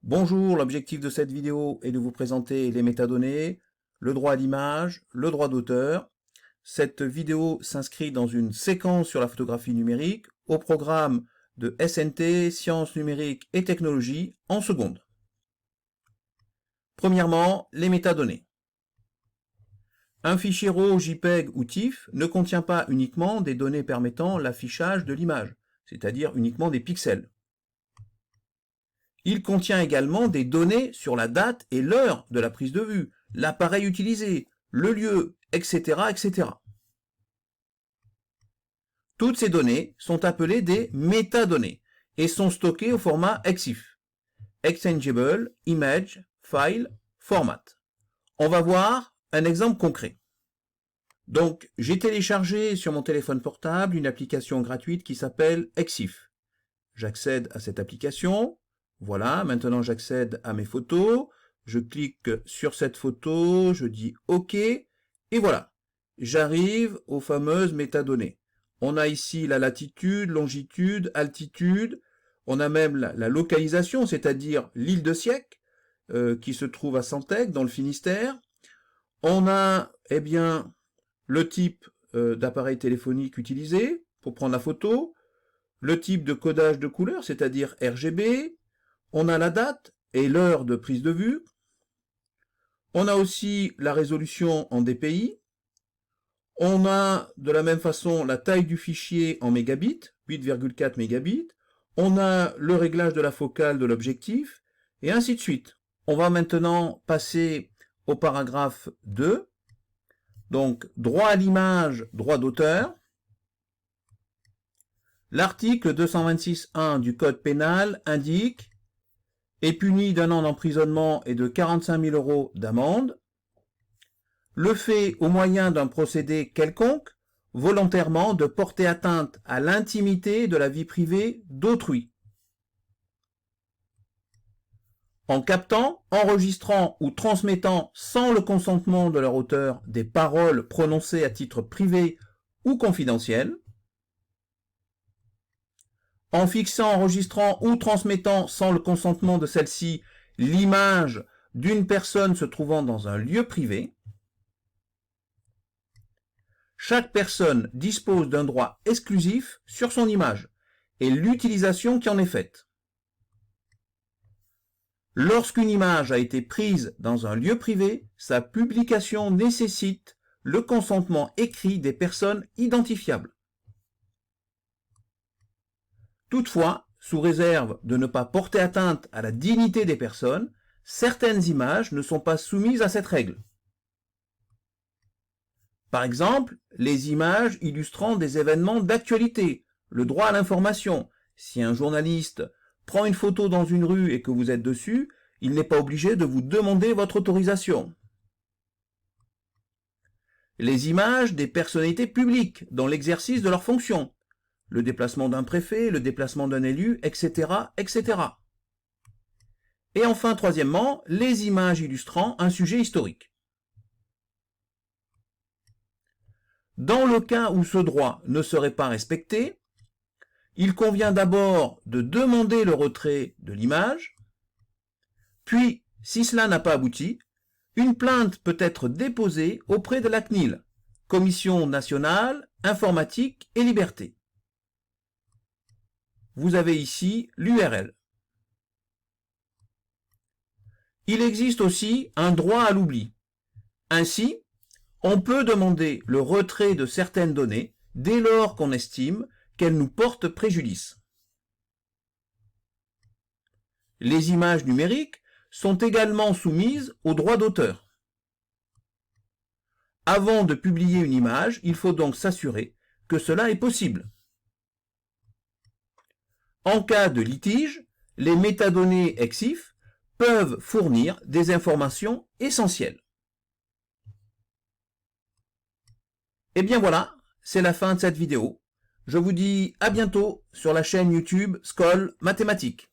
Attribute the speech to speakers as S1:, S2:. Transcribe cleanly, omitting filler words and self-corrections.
S1: Bonjour, l'objectif de cette vidéo est de vous présenter les métadonnées, le droit à l'image, le droit d'auteur. Cette vidéo s'inscrit dans une séquence sur la photographie numérique au programme de SNT, Sciences numériques et technologies en seconde. Premièrement, les métadonnées. Un fichier RAW, JPEG ou TIFF ne contient pas uniquement des données permettant l'affichage de l'image, c'est-à-dire uniquement des pixels. Il contient également des données sur la date et l'heure de la prise de vue, l'appareil utilisé, le lieu, etc., etc. Toutes ces données sont appelées des métadonnées et sont stockées au format EXIF, Exchangeable Image File Format. On va voir un exemple concret. Donc, j'ai téléchargé sur mon téléphone portable une application gratuite qui s'appelle EXIF. J'accède à cette application. Voilà, maintenant j'accède à mes photos, je clique sur cette photo, je dis OK, et voilà, j'arrive aux fameuses métadonnées. On a ici la latitude, longitude, altitude, on a même la localisation, c'est-à-dire l'île de Siec, qui se trouve à Santec, dans le Finistère. On a, le type d'appareil téléphonique utilisé pour prendre la photo, le type de codage de couleur, c'est-à-dire RGB, on a la date et l'heure de prise de vue. On a aussi la résolution en dpi. On a de la même façon la taille du fichier en mégabits, 8,4 mégabits. On a le réglage de la focale de l'objectif, et ainsi de suite. On va maintenant passer au paragraphe 2. Donc, droit à l'image, droit d'auteur. L'article 226.1 du Code pénal indique est puni d'1 an d'emprisonnement et de 45 000 € d'amende, le fait au moyen d'un procédé quelconque, volontairement de porter atteinte à l'intimité de la vie privée d'autrui, en captant, enregistrant ou transmettant sans le consentement de leur auteur des paroles prononcées à titre privé ou confidentiel, en fixant, enregistrant ou transmettant sans le consentement de celle-ci l'image d'une personne se trouvant dans un lieu privé. Chaque personne dispose d'un droit exclusif sur son image et l'utilisation qui en est faite. Lorsqu'une image a été prise dans un lieu privé, sa publication nécessite le consentement écrit des personnes identifiables. Toutefois, sous réserve de ne pas porter atteinte à la dignité des personnes, certaines images ne sont pas soumises à cette règle. Par exemple, les images illustrant des événements d'actualité, le droit à l'information. Si un journaliste prend une photo dans une rue et que vous êtes dessus, il n'est pas obligé de vous demander votre autorisation. Les images des personnalités publiques dans l'exercice de leurs fonctions. Le déplacement d'un préfet, le déplacement d'un élu, etc., etc. Et enfin, troisièmement, les images illustrant un sujet historique. Dans le cas où ce droit ne serait pas respecté, il convient d'abord de demander le retrait de l'image, puis, si cela n'a pas abouti, une plainte peut être déposée auprès de la CNIL, Commission nationale, informatique et liberté. Vous avez ici l'URL. Il existe aussi un droit à l'oubli. Ainsi, on peut demander le retrait de certaines données dès lors qu'on estime qu'elles nous portent préjudice. Les images numériques sont également soumises au droit d'auteur. Avant de publier une image, il faut donc s'assurer que cela est possible. En cas de litige, les métadonnées EXIF peuvent fournir des informations essentielles. Et bien voilà, c'est la fin de cette vidéo. Je vous dis à bientôt sur la chaîne YouTube Skoll Mathématiques.